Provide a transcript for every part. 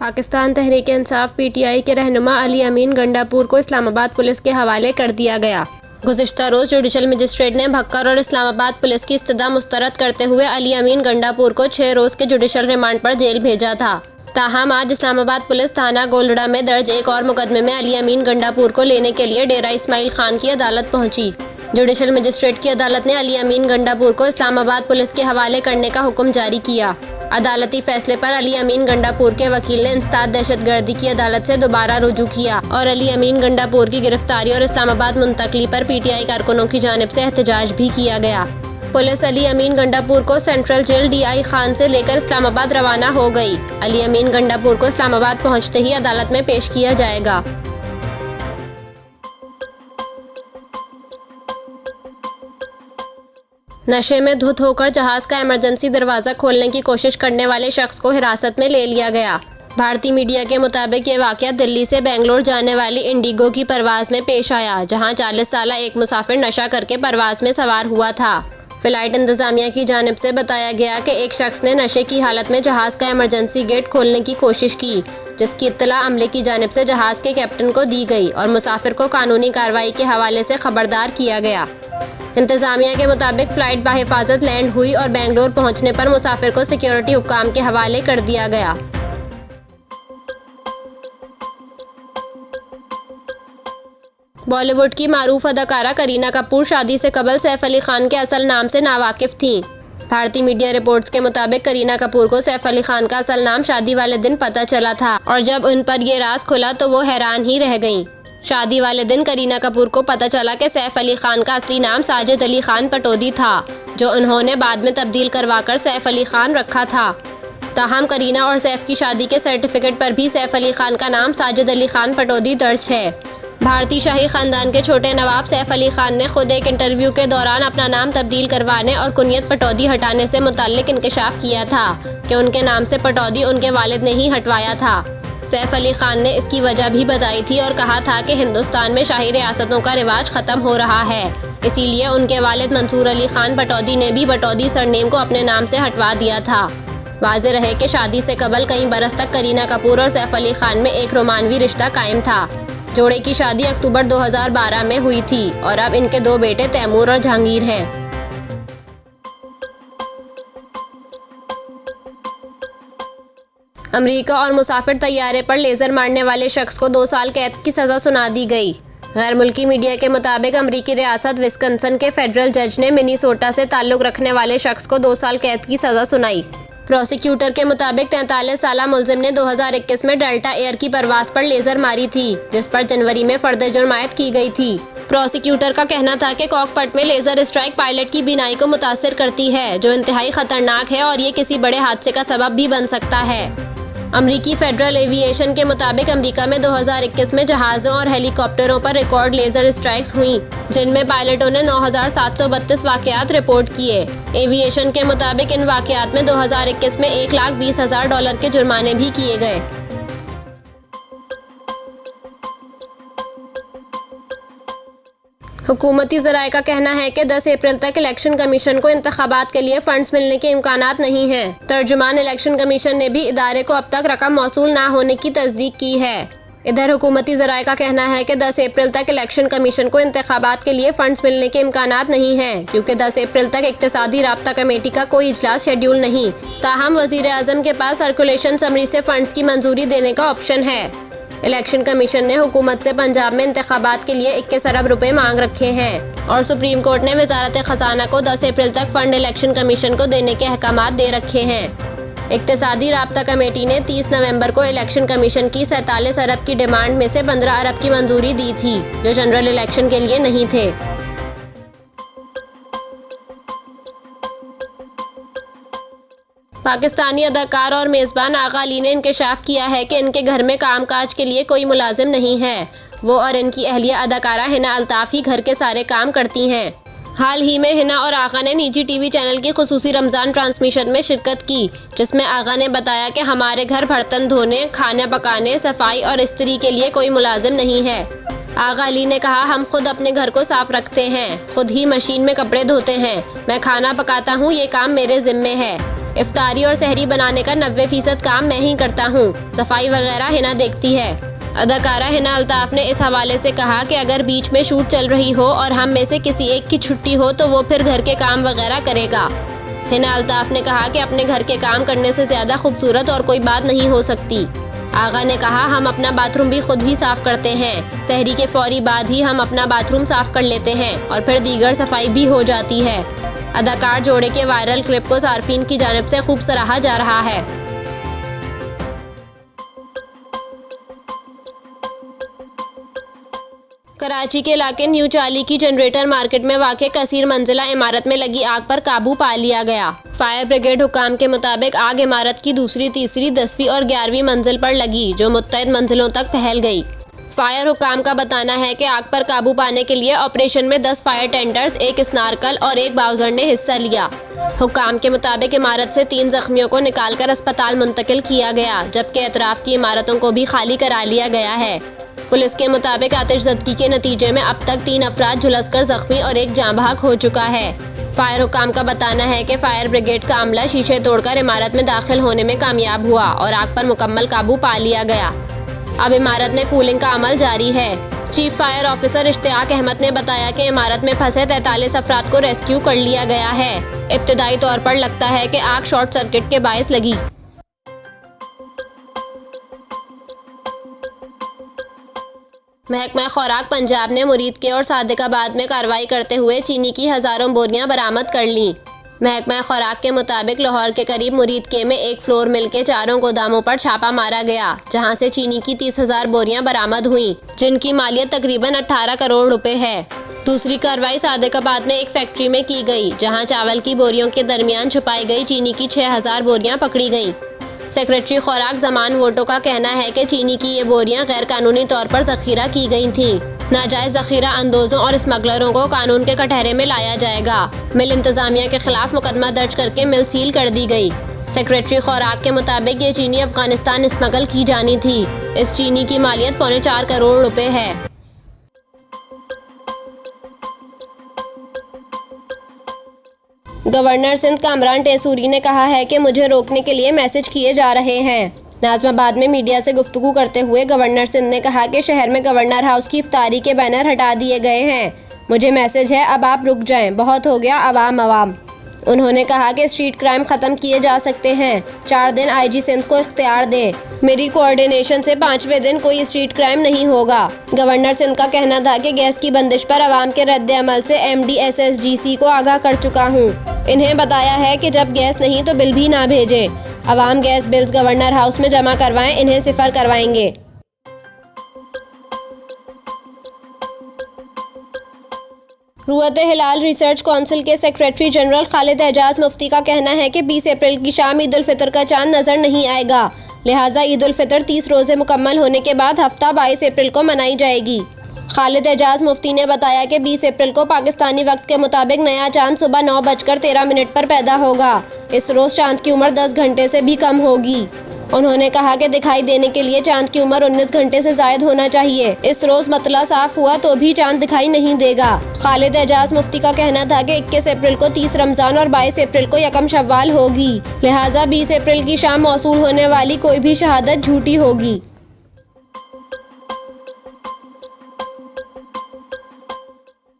Pakistan Tehreek-e-Insaf PTI के रहनुमा अली अमीन गंडापुर को इस्लामाबाद पुलिस के हवाले कर दिया गया। गुज़िश्ता रोज़ जुडिशल मजिस्ट्रेट ने भक्कर और इस्लामाबाद पुलिस की इस्तदा मुस्तरद करते हुए अली अमीन गंडापुर को 6 रोज़ के जुडिशल रिमांड पर जेल भेजा था। ताहम आज इस्लामाबाद पुलिस थाना गोलड़ा में दर्ज एक और मुकदमे में अली अमीन गंडापुर को लेने के लिए डेरा इस्माइल खान की अदालत पहुंची। जुडिशल मजिस्ट्रेट की अदालत ने अली अमीन गंडापुर को इस्लामाबाद पुलिस के हवाले करने का हुक्म जारी किया। अदालती फैसले पर अली अमीन गंडापुर के वकील ने इंसदाद दहशतगर्दी की अदालत से दोबारा रुजू किया और अली अमीन गंडापुर की गिरफ्तारी और इस्लामाबाद मुंतकली पर पीटीआई कारकुनों की जानिब से एहतजाज भी किया गया। पुलिस अली अमीन गंडापुर को सेंट्रल जेल डीआई खान से लेकर इस्लामाबाद रवाना हो गई। अली अमीन गंडापुर को इस्लामाबाद पहुंचते ही अदालत में पेश किया जाएगा। नशे में धुत होकर जहाज का इमरजेंसी दरवाज़ा खोलने की कोशिश करने वाले शख्स को हिरासत में ले लिया गया। भारतीय मीडिया के मुताबिक ये वाक़या दिल्ली से बेंगलोर जाने वाली इंडिगो की परवाज़ में पेश आया, जहां 40 साल एक मुसाफिर नशा करके परवाज़ में सवार हुआ था। फ़्लाइट इंतज़ामिया की जानिब से बताया गया कि एक शख्स ने नशे की हालत में जहाज़ का इमरजेंसी गेट खोलने की कोशिश की, जिसकी इत्तला अमले की जानिब से जहाज़ के कैप्टन को दी गई और मुसाफिर को कानूनी कार्रवाई के हवाले से खबरदार किया गया। इंतज़ामिया के मुताबिक फ़्लाइट बाहिफाजत लैंड हुई और बेंगलोर पहुंचने पर मुसाफिर को सिक्योरिटी हुक्काम के हवाले कर दिया गया। बॉलीवुड की मारूफ अदाकारा करीना कपूर शादी से कबल सैफ अली खान के असल नाम से नावाकिफ थीं। भारतीय मीडिया रिपोर्ट्स के मुताबिक करीना कपूर को सैफ अली खान का असल नाम शादी वाले दिन पता चला था और जब उन पर ये राज खुला तो वो हैरान ही रह गईं। शादी वाले दिन करीना कपूर को पता चला कि सैफ अली खान का असली नाम साजिद अली खान पटौदी था, जो उन्होंने बाद में तब्दील करवाकर सैफ अली खान रखा था। ताहम करीना और सैफ की शादी के सर्टिफिकेट पर भी सैफ अली खान का नाम साजिद अली खान पटौदी दर्ज है। भारतीय शाही खानदान के छोटे नवाब सैफ अली खान ने खुद एक इंटरव्यू के दौरान अपना नाम तब्दील करवाने और कुनियत पटौदी हटाने से मुताल्लिक इंकशाफ किया था कि उनके नाम से पटौदी उनके वालिद ने ही हटवाया था। सैफ अली खान ने इसकी वजह भी बताई थी और कहा था कि हिंदुस्तान में शाही रियासतों का रिवाज ख़त्म हो रहा है, इसीलिए उनके वालिद मंसूर अली खान पटौदी ने भी पटौदी सरनेम को अपने नाम से हटवा दिया था। वाज़ेह रहे कि शादी से कबल कई बरस तक करीना कपूर और सैफ अली खान में एक रोमानवी रिश्ता कायम था। जोड़े की शादी अक्टूबर 2012 में हुई थी और अब इनके 2 बेटे तैमूर और जहांगीर हैं। अमेरिका और मुसाफिर तैयारे पर लेज़र मारने वाले शख्स को 2 साल कैद की सज़ा सुना दी गई। गैर मुल्की मीडिया के मुताबिक अमेरिकी रियासत विस्कंसन के फेडरल जज ने मिनीसोटा से ताल्लुक़ रखने वाले शख्स को 2 साल कैद की सज़ा सुनाई। प्रोसिक्यूटर के मुताबिक 43 साला मुलजिम ने 2021 में डेल्टा एयर की परवाज़ पर लेज़र मारी थी, जिस पर जनवरी में फ़र्द जुर्म आयद की गई थी। प्रोसिक्यूटर का कहना था कि कॉकपिट में लेज़र स्ट्राइक पायलट की बीनाई को मुतासिर करती है, जो इंतहाई ख़तरनाक है और ये किसी बड़े हादसे का सबब भी बन सकता है। अमरीकी फेडरल एविएशन के मुताबिक अमेरिका में 2021 में जहाज़ों और हेलीकॉप्टरों पर रिकॉर्ड लेज़र स्ट्राइक्स हुई, जिनमें पायलटों ने 9,732 वाक़यात रिपोर्ट किए। एविएशन के मुताबिक इन वाक़यात में 2021 में $1,20,000 के जुर्माने भी किए गए। हुकूमती ज़राए का कहना है कि 10 अप्रैल तक इलेक्शन कमीशन को इंतखाबात के लिए फंड्स मिलने के इम्कानात नहीं हैं। तर्जुमान इलेक्शन कमीशन ने भी इदारे को अब तक रकम मौसूल ना होने की तस्दीक की है। इधर हुकूमती ज़राए का कहना है कि 10 अप्रैल तक इलेक्शन कमीशन को इंतखाबात के लिए फंड्स मिलने के इम्कानात नहीं हैं, क्योंकि 10 अप्रैल तक इक्तिसादी राब्ता कमेटी का कोई इजलास शेड्यूल नहीं। ताहम वज़ीर आज़म के पास सर्कुलेशन समरी से फंड्स की मंजूरी देने का ऑप्शन है। इलेक्शन कमीशन ने हुकूमत से पंजाब में इंतखाबात के लिए 21 अरब रुपए मांग रखे हैं और सुप्रीम कोर्ट ने वजारत ख़जाना को 10 अप्रैल तक फंड इलेक्शन कमीशन को देने के अहकामात दे रखे हैं। इक्तिसादी राब्ता कमेटी ने 30 नवंबर को इलेक्शन कमीशन की 47 अरब की डिमांड में से 15 अरब की मंजूरी दी थी, जो जनरल इलेक्शन के लिए नहीं थे। पाकिस्तानी अदाकार और मेज़बान आगा अली ने इंकशाफ किया है कि इनके घर में कामकाज के लिए कोई मुलाजिम नहीं है। वो और इनकी अहलिया अदाकारा हिना अल्ताफ़ ही घर के सारे काम करती हैं। हाल ही में हिना और आगा ने निजी टीवी चैनल की खुसूसी रमज़ान ट्रांसमिशन में शिरकत की, जिसमें आगा ने बताया कि हमारे घर बर्तन धोने, खाना पकाने, सफाई और इस्त्री के लिए कोई मुलाजिम नहीं है। आगा अली ने कहा, हम खुद अपने घर को साफ रखते हैं, खुद ही मशीन में कपड़े धोते हैं, मैं खाना पकाता हूँ, ये काम मेरे ज़िम्मे है। इफ्तारी और सहरी बनाने का 90% काम मैं ही करता हूँ। सफाई वगैरह हिना देखती है। अदाकारा हिना अल्ताफ ने इस हवाले से कहा कि अगर बीच में शूट चल रही हो और हम में से किसी एक की छुट्टी हो तो वो फिर घर के काम वगैरह करेगा। हिना अल्ताफ ने कहा कि अपने घर के काम करने से ज़्यादा खूबसूरत और कोई बात नहीं हो सकती। आगा ने कहा, हम अपना बाथरूम भी खुद ही साफ़ करते हैं। सहरी के फौरी बाद ही हम अपना बाथरूम साफ़ कर लेते हैं और फिर दीगर सफाई भी हो जाती है। अदाकार जोड़े के वायरल क्लिप को सार्फिन की जानिब से खूब सराहा जा रहा है। कराची के इलाके न्यू चाली की जनरेटर मार्केट में वाक़े कसीर मंजिला इमारत में लगी आग पर काबू पा लिया गया। फायर ब्रिगेड हुकाम के मुताबिक आग इमारत की दूसरी, तीसरी, 10वीं और 11वीं मंजिल पर लगी, जो मुत्तअद मंजिलों तक फैल गई। फायर हुकाम का बताना है कि आग पर काबू पाने के लिए ऑपरेशन में 10 फायर टेंडर्स, 1 स्नार्कल और 1 बाउजर ने हिस्सा लिया। हुकाम के मुताबिक इमारत से 3 जख्मियों को निकालकर अस्पताल मुंतकिल किया गया, जबकि अतराफ की इमारतों को भी खाली करा लिया गया है। पुलिस के मुताबिक आतिशज़दगी के नतीजे में अब तक 3 अफराद झुलसकर जख्मी और 1 जाँ बहक हो चुका है। फायर हुकाम का बताना है कि फायर ब्रिगेड का अमला शीशे तोड़कर इमारत में दाखिल होने में कामयाब हुआ और आग पर मुकम्मल काबू पा लिया गया। अब इमारत में कूलिंग का अमल जारी है। Chief fire officer Ishtiaq Ahmad ने बताया कि इमारत में फंसे 43 अफराद को रेस्क्यू कर लिया गया है। इब्तिदाई तौर पर लगता है कि आग शॉर्ट सर्किट के बायस लगी। महकमा खुराक पंजाब ने मुरीद के और सादिकाबाद में कार्रवाई करते हुए चीनी की हज़ारों बोरियां बरामद कर लीं। महकमा खुराक के मुताबिक लाहौर के करीब मुरीद के में एक फ्लोर मिल के 4 गोदामों पर छापा मारा गया, जहां से चीनी की 30,000 बोरियां बरामद हुईं, जिनकी मालियत तकरीबन 18 करोड़ रुपए है। दूसरी कार्रवाई सादिकाबाद में एक फैक्ट्री में की गई, जहां चावल की बोरियों के दरमियान छुपाई गई चीनी की 6,000 बोरियां पकड़ी गईं। सेक्रेटरी खुराक जमान वोटो का कहना है कि चीनी की ये बोरियां गैर कानूनी तौर पर जखीरा की गई थीं। नाजायज जखीरा अंदोजों और स्मगलरों को कानून के कटहरे में लाया जाएगा। मिल इंतजामिया के खिलाफ मुकदमा दर्ज करके मिल सील कर दी गई। सेक्रेटरी खुराक के मुताबिक ये चीनी अफगानिस्तान स्मगल की जानी थी। इस चीनी की मालियत 4.25 करोड़ रुपए है। गवर्नर सिंध कामरान टेसूरी ने कहा है कि मुझे रोकने के लिए मैसेज किए जा रहे हैं। नाज़िमाबाद में मीडिया से गुफ्तगू करते हुए गवर्नर सिंध ने कहा कि शहर में गवर्नर हाउस की इफ्तारी के बैनर हटा दिए गए हैं। मुझे मैसेज है, अब आप रुक जाएं, बहुत हो गया अवाम। उन्होंने कहा कि स्ट्रीट क्राइम ख़त्म किए जा सकते हैं। 4 दिन IG सिंध को इख्तियार दें। मेरी कोऑर्डिनेशन से 5वें दिन कोई स्ट्रीट क्राइम नहीं होगा। गवर्नर सिंध का कहना था कि गैस की बंदिश पर अवाम के रद्द अमल से MD SSGC को आगाह कर चुका हूँ। इन्हें बताया है कि जब गैस नहीं तो बिल भी ना भेजें। अवाम गैस बिल्स गवर्नर हाउस में जमा करवाएं, इन्हें सिफर करवाएंगे। रुअत हिलाल रिसर्च काउंसिल के सेक्रेटरी जनरल खालिद एजाज मुफ्ती का कहना है कि 20 अप्रैल की शाम ईद उल फितर का चांद नजर नहीं आएगा, लिहाजा ईद उल फितर 30 रोजे मुकम्मल होने के बाद हफ्ता 22 अप्रैल को मनाई जाएगी। खालिद एजाज मुफ्ती ने बताया कि 20 अप्रैल को पाकिस्तानी वक्त के मुताबिक नया चांद सुबह 9:13 पर पैदा होगा। इस रोज़ चांद की उम्र 10 घंटे से भी कम होगी। उन्होंने कहा कि दिखाई देने के लिए चांद की उम्र 19 घंटे से जायद होना चाहिए। इस रोज़ मतला साफ हुआ तो भी चांद दिखाई नहीं देगा। खालिद एजाज मुफ्ती का कहना था कि 21 अप्रैल को 30 रमज़ान और 22 अप्रैल को यकम शव्वाल होगी, लिहाजा 20 अप्रैल की शाम मौसूल होने वाली कोई भी शहादत झूठी होगी।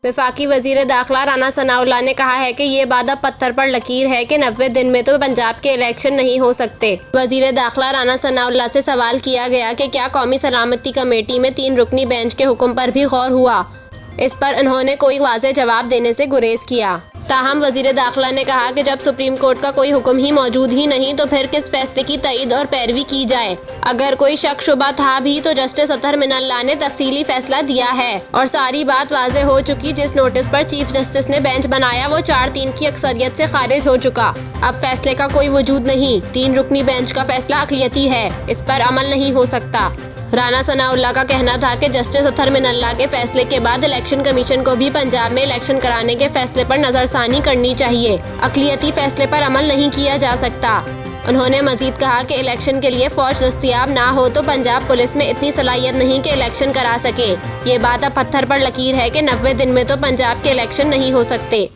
वफाकी वजीर दाखिला राना सनाउल्लाह ने कहा है कि ये बात अब पत्थर पर लकीर है कि 90 दिन में तो पंजाब के इलेक्शन नहीं हो सकते। वजीर दाखिला राना सनाउल्लाह से सवाल किया गया कि क्या कौमी सलामती कमेटी में 3 रुकनी बेंच के हुक्म पर भी गौर हुआ। इस पर उन्होंने कोई वाज़ेह जवाब देने से गुरेज किया। ताहम वजीर दाखिला ने कहा कि जब सुप्रीम कोर्ट का कोई हुक्म ही मौजूद ही नहीं तो फिर किस फैसले की तईद और पैरवी की जाए। अगर कोई शक शुबा था भी तो जस्टिस अतहर मिनल्लाह ने तफसीली फैसला दिया है और सारी बात वाज़ेह हो चुकी। जिस नोटिस पर चीफ जस्टिस ने बेंच बनाया वो 4-3 की अक्सरियत से खारिज हो चुका। अब फैसले का कोई वजूद नहीं। 3 रुकनी बेंच का फैसला अक़लियती है, इस पर अमल नहीं हो सकता। राना सनाउल्लाह का कहना था कि जस्टिस अतहर मिनल्लाह के फैसले के बाद इलेक्शन कमीशन को भी पंजाब में इलेक्शन कराने के फैसले पर नजरसानी करनी चाहिए। अक़लियती फैसले पर अमल नहीं किया जा सकता। उन्होंने मजीद कहा कि इलेक्शन के लिए फौज दस्तयाब ना हो तो पंजाब पुलिस में इतनी सलाहियत नहीं कि इलेक्शन करा सके। ये बात अब पत्थर पर लकीर है कि 90 दिन में तो पंजाब के इलेक्शन नहीं हो सकते।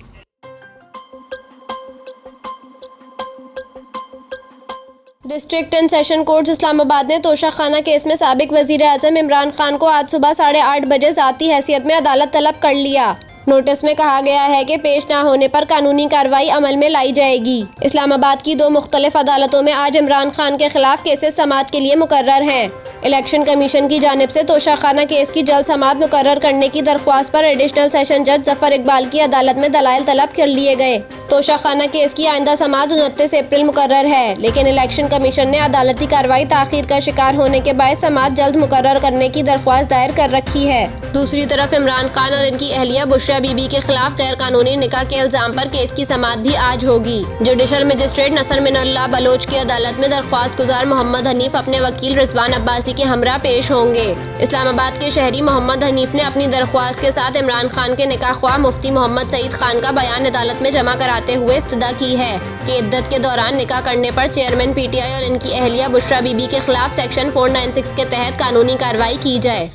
District and session court Islamabad ने तोशा खाना केस में साबिक वजीर आजम इमरान खान को आज सुबह 8:30 बजे ज़ाती हैसियत में अदालत तलब कर लिया। नोटिस में कहा गया है कि पेश न होने पर कानूनी कार्रवाई अमल में लाई जाएगी। इस्लामाबाद की 2 मुख्तलिफ अदालतों में आज इमरान खान के खिलाफ केसेस समाअत के लिए मुकर्रर हैं। इलेक्शन कमीशन की जानिब से तोशा खाना केस की जल्द समाअत मुकर्रर करने की दरख्वास्त पर एडिशनल सेशन जज जफर इकबाल की अदालत में दलाइल तलब कर लिए गए। तोशा खाना केस की आइंदा समाअत 29 अप्रैल मुकर्रर है, लेकिन इलेक्शन कमीशन ने अदालती कार्रवाई ताखीर का शिकार होने के बाद समाअत जल्द मुकर्रर करने की दरख्वास्त दायर कर रखी है। दूसरी तरफ इमरान खान और इनकी अहलिया बुशरा बीबी के खिलाफ गैर कानूनी निकाह के इल्जाम पर केस की समाअत भी आज होगी। जुडिशल मजिस्ट्रेट नसर मिनल्लाह बलोच की अदालत में दरख्वास्त गुजार मोहम्मद हनीफ अपने वकील रिजवान अब्बासी के हमरा पेश होंगे। इस्लामाबाद के शहरी मोहम्मद हनीफ ने अपनी दरख्वास्त के साथ इमरान खान के निकाह ख्वाह मुफ्ती मोहम्मद सईद खान का बयान अदालत में जमा कराते हुए इस्तदा की है कि इद्दत के दौरान निकाह करने पर चेयरमैन PTI और इनकी अहलिया बुशरा बीबी के खिलाफ सेक्शन 496 के तहत कानूनी कार्रवाई की जाए।